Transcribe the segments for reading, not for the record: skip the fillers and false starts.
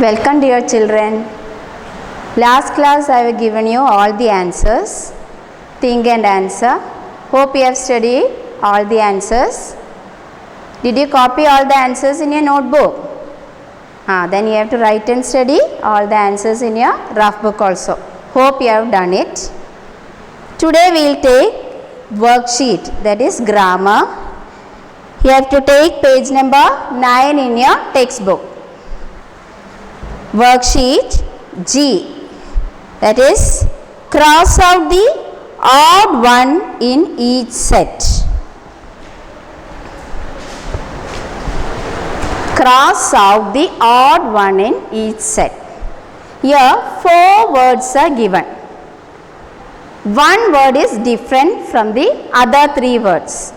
Welcome dear children. Last class I have given you all the answers. Think and answer. Hope you have studied all the answers. Did you copy all the answers in your notebook? Then you have to write and study all the answers in your rough book also. Hope you have done it. Today we will take worksheet, that is grammar. You have to take page number 9 in your textbook. Worksheet G, that is cross out the odd one in each set. Cross out the odd one in each set. Here 4 words are given. One word is different from the other 3 words.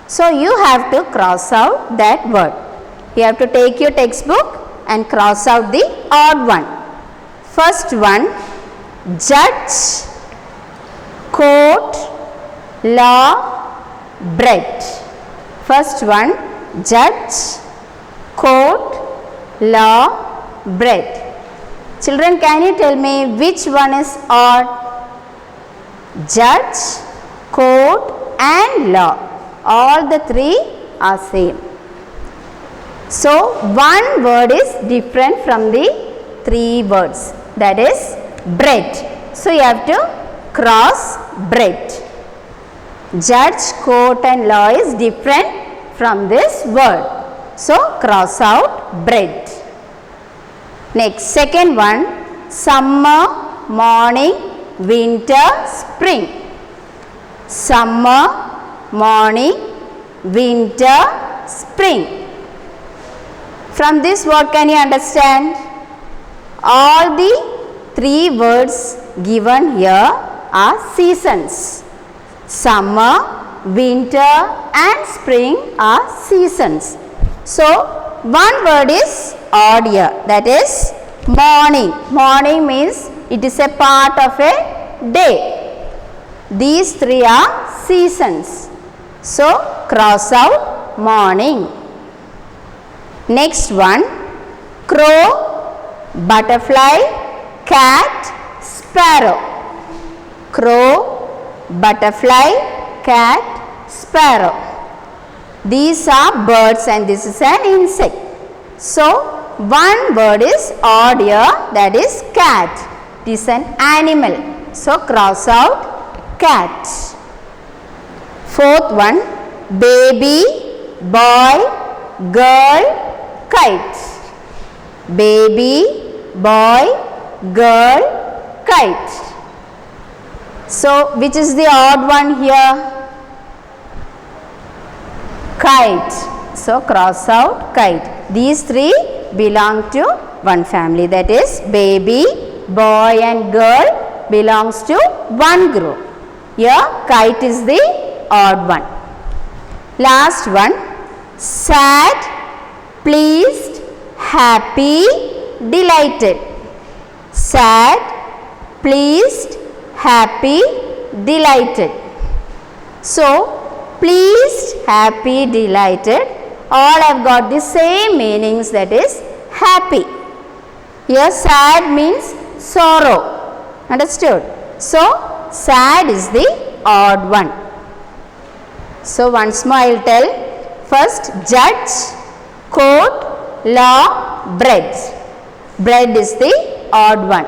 So you have to cross out that word. You have to take your textbook and cross out the odd one. First one, judge, court, law, bread. First one, judge, court, law, bread. Children, can you tell me which one is odd? Judge, court and law. All the 3 are same. So, one word is different from the 3 words, that is bread. So, you have to cross bread. Judge, court and law is different from this word. So, cross out bread. Next, second one, summer, morning, winter, spring. Summer, morning, winter, spring. From this, what can you understand? All the 3 words given here are seasons. Summer, winter and spring are seasons. So, one word is odd here, that is morning. Morning means it is a part of a day. These 3 are seasons. So, cross out morning. Next one, crow, butterfly, cat, sparrow. Crow, butterfly, cat, sparrow. These are birds and this is an insect. So, one word is odd here, that is cat. It is an animal. So, cross out cat. Fourth one, baby, boy, girl, kite. Baby, boy, girl, kite. So, which is the odd one here? Kite. So, cross out kite. These 3 belong to one family, that is baby, boy and girl belongs to one group. Here, kite is the odd one. Last one, sad, pleased, happy, delighted. Sad, pleased, happy, delighted. So, pleased, happy, delighted, all have got the same meanings, that is happy. Here sad means sorrow. Understood? So, sad is the odd one. So, once more I will tell. First, judge, court, law, bread. Bread is the odd one.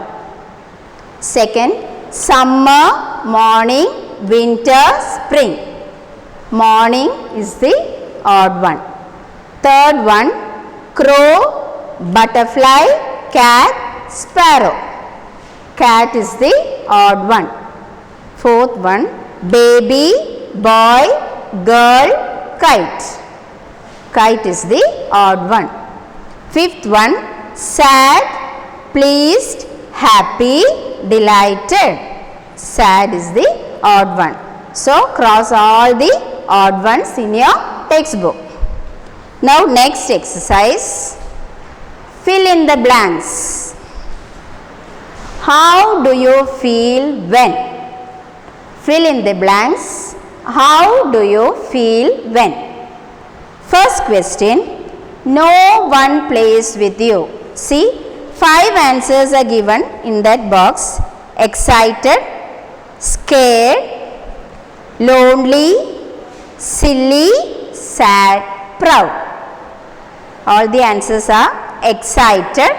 Second, summer, morning, winter, spring. Morning is the odd one. Third one, crow, butterfly, cat, sparrow. Cat is the odd one. Fourth one, baby, boy, girl, kite. Kite is the odd one. Fifth one, sad, pleased, happy, delighted. Sad is the odd one. So, cross all the odd ones in your textbook. Now, next exercise, fill in the blanks. How do you feel when? Fill in the blanks. How do you feel when? First question, no one plays with you. See, 5 answers are given in that box. Excited, scared, lonely, silly, sad, proud. All the answers are excited,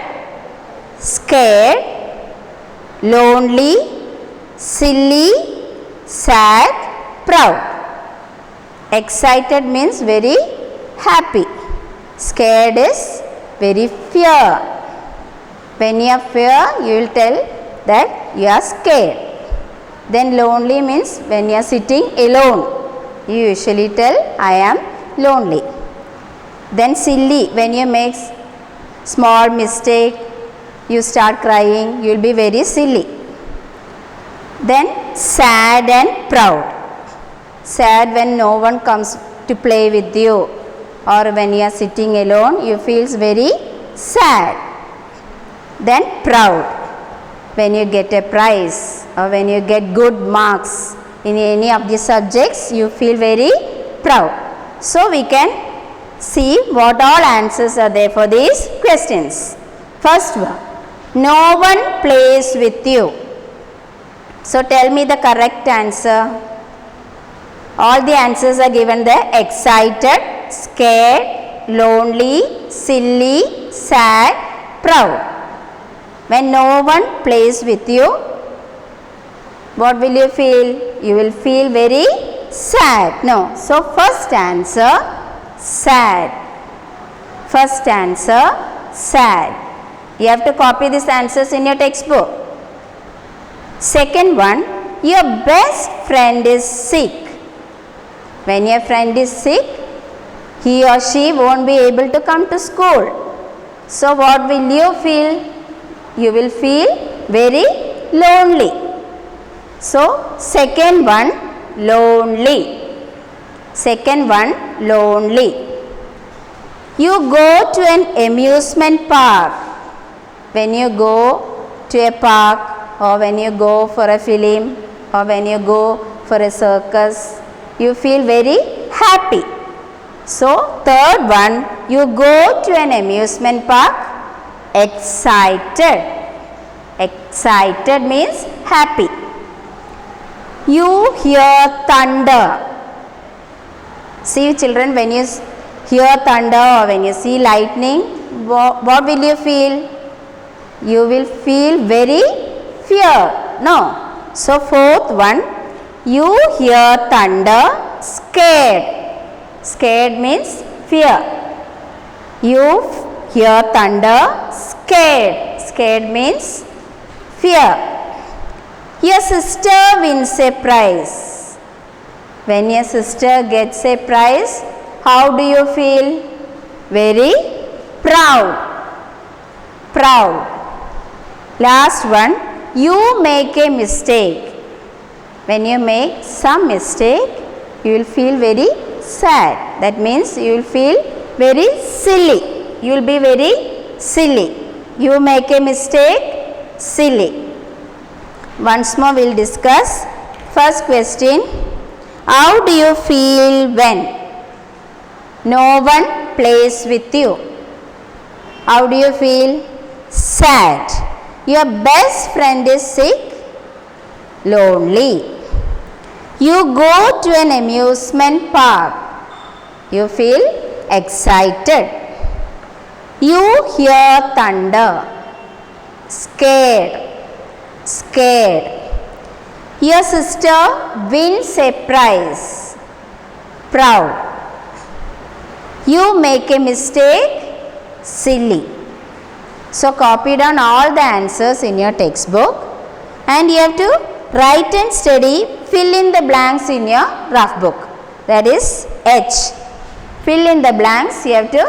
scared, lonely, silly, sad, proud. Excited means very happy. Scared is very fear. When you are fear, you will tell that you are scared. Then lonely means when you are sitting alone, you usually tell I am lonely. Then silly, when you make small mistake, you start crying, you will be very silly. Then sad and proud. Sad when no one comes to play with you, or when you are sitting alone, you feel very sad. Then proud, when you get a prize or when you get good marks in any of the subjects, you feel very proud. So we can see what all answers are there for these questions. First one, no one plays with you. So tell me the correct answer. All the answers are given there: excited, scared, lonely, silly, sad, proud. When no one plays with you, what will you feel? You will feel very sad. No. So first answer, sad. First answer, sad. You have to copy these answers in your textbook. Second one, your best friend is sick. When your friend is sick, he or she won't be able to come to school. So what will you feel? You will feel very lonely. So second one, lonely. Second one, lonely. You go to an amusement park. When you go to a park, or when you go for a film, or when you go for a circus, you feel very happy. So third one, you go to an amusement park. Excited. Excited means happy. You hear thunder. See children, when you hear thunder or when you see lightning, what will you feel? You will feel very fear. No. So fourth one, you hear thunder, scared. Scared means fear. You hear thunder, scared. Scared means fear. Your sister wins a prize. When your sister gets a prize, how do you feel? Very proud. Proud. Last one, you make a mistake. When you make some mistake, you will feel very sad. That means you will feel very silly. You will be very silly. You make a mistake, silly. Once more we will discuss. First question, how do you feel when no one plays with you? How do you feel? Sad. Your best friend is sick, lonely. You go to an amusement park. You feel excited. You hear thunder, scared. Scared. Your sister wins a prize, proud. You make a mistake, silly. So copy down all the answers in your textbook and you have to write and study, fill in the blanks in your rough book. That is H. Fill in the blanks, you have to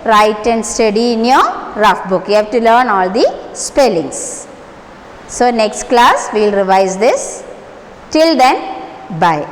write and study in your rough book. You have to learn all the spellings. So next class we will revise this. Till then, bye.